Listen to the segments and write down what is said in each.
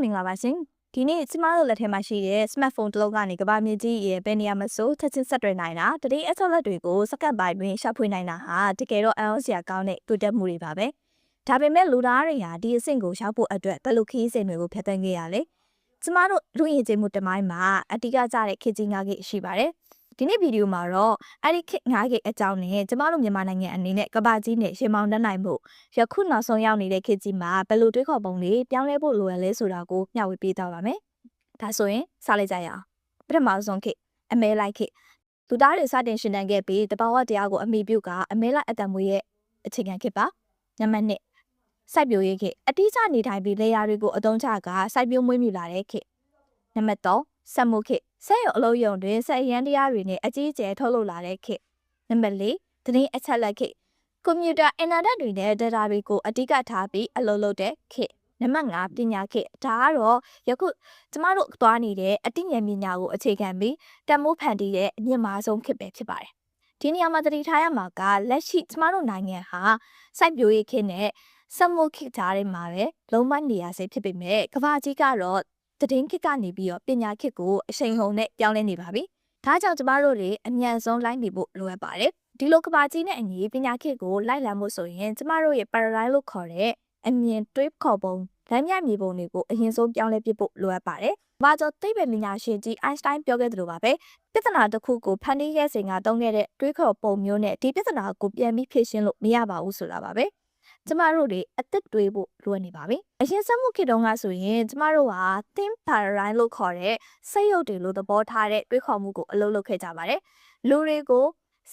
မင်္ဂလာပါရှင်ဒီနေ့ကျမတို့လက်ထဲမှာရှိတဲ့ smartphone တစ်လုံးကနေကမ္ဘာမြေကြီးရဲ့ဘယ်နေရာမှာဆိုချက်ချင်းဆက်သွယ်နိုင်တာတတိအချက်လက်တွေကိုစက္ကန့်ပိုင်းတွင်ရှာဖွေနိုင်တာဟာတကယ်တော့အံ့ဩစရာကောင်းတဲ့တိုးတက်မှုတွေပါပဲဒါပေမဲ့လူသားတွေဟာဒီအဆင့်ကိုရောက်ဖို့အတွက်ဘယ်လိုခရီးစဉ်တွေကိုဖျက်သိမ်းခဲ့ရလဲကျမတို့လူရည်ကြည်မှုတမိုင်းမှာအတိအကျတဲ့ခေတ်ကြီး9ခေတ်ရှိပါတယ်ဒီနေ့ဗီဒီယိုမှာတော့အဲ့ဒီခေတ်9ခေတ်အကြောင်းနဲ့ကျမတို့မြန်မာနိုင်ငံအနေနဲ့ကမ္ဘာကြီးနဲ့ရှင်မောင်တက်နိုင်မှုယခုနောက်ဆုံးရောက်နေတဲ့ခေတ်ကြီးမှာဘယ်လိုတွေးခေါ်ပုံတွေပြောင်းလဲဖို့လိုရလဲဆိုတာကိုမျှဝေပေးသွားပါမယ်။ဒါဆိုရင်စလိုက်ကြရအောင်။ပထမဆုံးခေတ်အမဲလိုက်ခေတ်လူသားတွေစတင်ရှင်သန်ခဲ့ပြီးတဘာဝတရားကိုအမိပြုကအမဲလိုက်အတံမွေရဲ့အခြေခံခေတ်ပါ။နံပါတ်1စိုက်ပျိုးရေးခေတ်အတိအကျနေထိုင်ပြီးလေယာတွေကိုအသုံးချကစိုက်ပျိုးမွေးမြူလာတဲ့ခေတ်။နံပါတ်3စက်မှုခေတ်ဆက်ရုံအလုံးယုံတွင်ဆက်ရန်တရားတွေနဲ့အကြီးအကျယ်ထုတ်လုပ်လာတဲ့ခေတ်နံပါတ်4သတင်းအချက်လက်ခေတ်ကွန်ပျူတာအင်တာနက်တွေနဲ့ data တွေကိုအဓိကထားပြီးအလုပ်လုပ်တဲ့ခေတ်နံပါတ်5ပညာခေတ်ဒါကတော့ယခုကျမတို့သွားနေတဲ့အသိဉာဏ်ပညာကိုအခြေခံပြီးတန်ဖိုးဖန်တီးတဲ့အမြင့်မားဆုံးခေတ်ပဲဖြစ်ပါတယ်ဒီနေရာမှာသတိထားရမှာကလက်ရှိကျမတို့နိုင်ငံဟာစိုက်ပျိုးရေးခေတ်နဲ့စက်မှုခေတ်ကြားထဲမှာပဲလုံးဝနေရစေဖြစ်ပေမဲ့ကမ္ဘာကြီးကတော့သတင်းခေတ်ကနေပြီးတော့ပညာခေတ်ကိုအချိန်ဟုန်နဲ့ပြောင်းလဲနေပါပြီ။ဒါကြောင့်ကျမတို့တွေအမြန်ဆုံးလိုက်နေဖို့လိုအပ်ပါတယ်။ဒီလိုကမ္ဘာကြီးနဲ့အညီပညာခေတ်ကိုလိုက်လံဖို့ဆိုရင်ကျမတို့ရဲ့ paradigm လို့ခေါ်တဲ့အမြင်တွေးခေါ်ပုံလမ်းမြမြေပုံတွေကိုအရင်ဆုံးပြောင်းလဲပြဖို့လိုအပ်ပါတယ်။ဘာကြောင့်သိပ္ပံပညာရှင်ကြီး Einstein ပြောခဲ့သလိုပါပဲပြဿနာတစ်ခုကိုဖန်တီးခဲ့စဉ်ကသုံးခဲ့တဲ့တွေးခေါ်ပုံမျိုးနဲ့ဒီပြဿနာကိုပြန်ပြီးဖြေရှင်းလို့မရပါဘူးဆိုတာပါပဲ။ကျမတို့တွေအသက်တွေးဖို့လိုနေပါပြီ။အရင်စက်မှုခေတ်တုန်းကဆိုရင်ကျမတို့ဟာ think paradigm လို့ခေါ်တဲ့စိတ်ရုပ်တွေလို့သဘောထားတဲ့တွေးခေါ်မှုကိုအလုပ်လုပ်ခဲ့ကြပါတယ်။လူတွေကို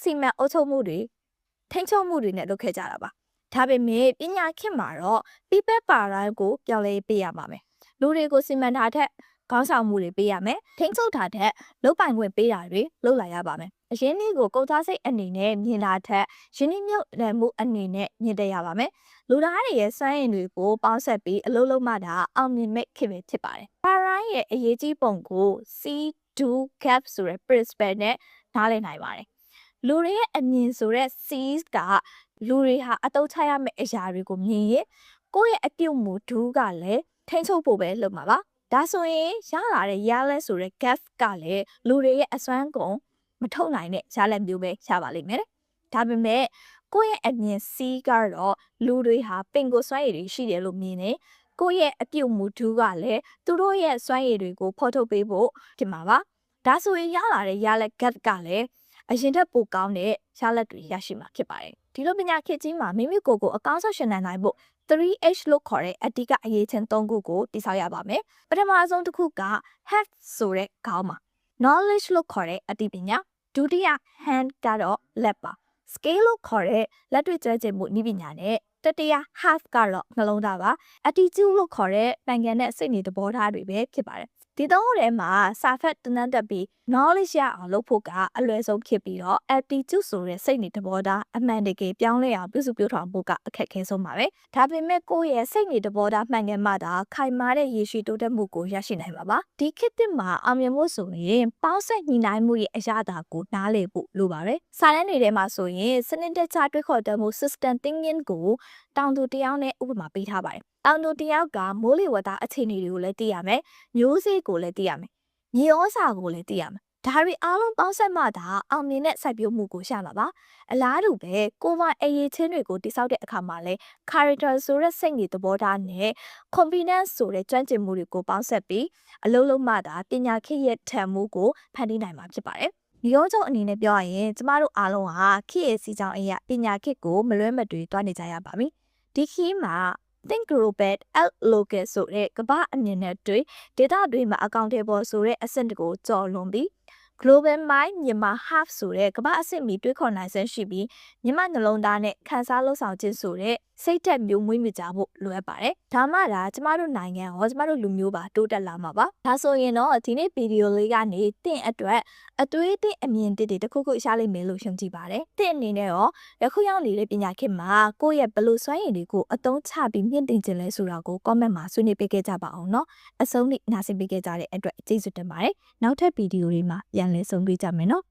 စီမံအုပ်ချုပ်မှုတွေထိန်းချုပ်မှုတွေနဲ့လုပ်ခဲ့ကြတာပါ။ဒါပေမဲ့ပညာခေတ်မှာတော့ people paradigm ကိုပြောင်းလဲပေးရပါမယ်။လူတွေကိုစီမံထားတဲ့ခေါင်းဆောင်မှုတွေပေးရမယ်။ထိန်းချုပ်ထားတဲ့လုပ်ပိုင်ခွင့်ပေးတာတွေလုပ်လာရပါမယ်။အရင်းနှီးကိုကုန်သားစိတ်အနေနဲ့မြင်တာထက်ရင်းနှီးမြုပ်နှံမှုအနေနဲ့မြင်တတ်ရပါမယ်။လူသားတွေရဲ့စွမ်းရည်တွေကိုပေါင်းစပ်ပြီးအလုပ်လုပ်မှသာအောင်မြင်မဲ့ခေတ်ပဲဖြစ်ပါတယ်။ Paradigm ရဲ့အရေးကြီးပုံကို C do gap ဆိုတဲ့ principle နဲ့နားလည်နိုင်ပါတယ်။လူတွေရဲ့အမြင်ဆိုတဲ့ C's ကလူတွေဟာအတုံးချရမယ့်အရာတွေကိုမြင်ရင်ကိုယ့်ရဲ့အပြုတ်မှု do ကလည်းထိန်းချုပ်ဖို့ပဲလုပ်မှာပါ။ဒါဆိုရင်ရလာတဲ့ရလဒ်ဆိုတဲ့ gap ကလည်းလူတွေရဲ့အစွမ်းကုန်မထုတ်နိုင်တဲ့ရလဒ်မျိုးပဲရပါလိမ့်မယ်။ဒါပေမဲ့ကိုယ့်ရဲ့အမြင် C ကတော့လူတွေဟာပင်ကိုစွမ်းရည်တွေရှိတယ်လို့မြင်တယ်။ကိုယ့်ရဲ့အပြုတ်မှုဒူးကလည်းသူတို့ရဲ့စွမ်းရည်တွေကိုဖော်ထုတ်ပေးဖို့ဖြစ်မှာပါ။ဒါဆိုရင်ရလာတဲ့ရလဒ် gap ကလည်းအရင်ထက်ပိုကောင်းတဲ့ရလဒ်တွေရရှိမှာဖြစ်ပါတယ်။ဒီလိုပညာခေတ်ကြီးမှာမိမိကိုယ်ကိုအကောင်းဆုံးရှင်နိုင်ဖို့ 3H လို့ခေါ်တဲ့အဓိကအရေးချင်း3ခုကိုတိစောက်ရပါမယ်။ပထမဆုံးတစ်ခုက have ဆိုတဲ့ခေါင်းမှာ knowledge လို့ခေါ်တဲ့အသိပညာဒုတိယ hand ကတော့ လက်ပါ scale လို့ခေါ်တဲ့လက်တွေ့ကျွမ်းကျင်မှုနည်းပညာနဲ့တတိယ half ကတော့နှလုံးသားပါ attitude လို့ခေါ်တဲ့နိုင်ငံနဲ့စိတ်နေသဘောထားတွေပဲဖြစ်ပါတယ်ဒီသုံးခုထဲမှာစာဖတ်တနတ်တက်ပြီး knowledge ရအောင်လုပ်ဖို့ကအလွယ်ဆုံးဖြစ်ပြီးတော့ attitude ဆိုတဲ့စိတ်နေသဘောထားအမှန်တကယ်ပြောင်းလဲအောင်ပြုစုပြောင်းထောင်ဖို့ကအခက်အခဲဆုံးပါပဲဒါပေမဲ့ကိုယ့်ရဲ့စိတ်နေသဘောထားမှန်ကန်မှသာခိုင်မာတဲ့ရည်ရှိတိုးတက်မှုကိုရရှိနိုင်မှာပါဒီခေတ်သစ်မှာအောင်မြင်ဖို့ဆိုရင်ပေါင်းစပ်ညီနိုင်မှုရဲ့အရာတာကိုနားလည်ဖို့လိုပါတယ်စာတမ်းတွေထဲမှာဆိုရင်စနစ်တကျတွေးခေါ်တတ်မှု system thinking ကိုတောင်သူတယောက်နဲ့ဥပမာပေးထားပါတယ်တောင်သူတယောက်ကမိုးလေဝသအခြေအနေတွေကိုလည်းသိရမယ်မျိုးစေ့ကိုလည်းသိရမယ်မြေဩဇာကိုလည်းသိရမယ်ဒါတွေအားလုံးပေါင်းစပ်မှသာအောင်မြင်တဲ့စိုက်ပျိုးမှုကိုရမှာပါအလားတူပဲကိုယ်ပိုင်အရေးချင်းတွေကိုတိစောက်တဲ့အခါမှာလဲ character ဆိုတဲ့စိတ်နေသဘောထားနဲ့ confidence ဆိုတဲ့ကျွမ်းကျင်မှုတွေကိုပေါင်းစပ်ပြီးအလုံးလုံးမှသာပညာခေတ်ရဲ့ထံမှုကိုဖန်တီးနိုင်မှာဖြစ်ပါတယ်ဒီရောချုပ်အနေနဲ့ပြောရရင်ကျမတို့အားလုံးဟာခေတ်ရဲ့စီကြောင်းအရာပညာခေတ်ကိုမလွဲမသွေတွားနေကြရပါပြီဒီခေတ်မှာ think global act local ဆိုတဲ့ကမ္ဘာအမြင်နဲ့တွေ့ဒေတာတွေမှာအကောင့်တွေပေါ်ဆိုတဲ့အဆင့်တကိုကြော်လွန်ပြီး global mind မြန်မာ half ဆိုတဲ့ကမ္ဘာအဆင့်မီတွေးခေါ်နိုင်စမ်းရှိပြီးမြန်မာနှလုံးသားနဲ့ခန်းစားလှုပ်ဆောင်ခြင်းဆိုတဲ့စိတ်သက်မျိုးမွေးမြူကြဖို့လိုအပ်ပါတယ်ဒါမှသာကျမတို့နိုင်ငံရောကျမတို့လူမျိုးပါတိုးတက်လာမှာပါဒါဆိုရင်တော့ဒီနေ့ဗီဒီယိုလေးကနေတင့်အတွက်အသွေးသင့်အမြင်တစ်တွေတစ်ခုခုရှားလိမ့်မယ်လို့ယုံကြည်ပါတယ်တင့်အနေနဲ့ရောယခုရောက်နေတဲ့ပညာခေတ်မှာကိုယ့်ရဲ့ဘလို့စွမ်းရည်တွေကိုအသုံးချပြီးမြင့်တင်ခြင်းလဲဆိုတာကို comment မှာဆွေးနွေးပေးခဲ့ကြပါအောင်เนาะအဆုံးထိနားဆင်ပေးခဲ့ကြတဲ့အတွက်ကျေးဇူးတင်ပါတယ်နောက်ထပ်ဗီဒီယိုတွေမှာပြန်လည်ဆုံတွေ့ကြမယ်เนาะ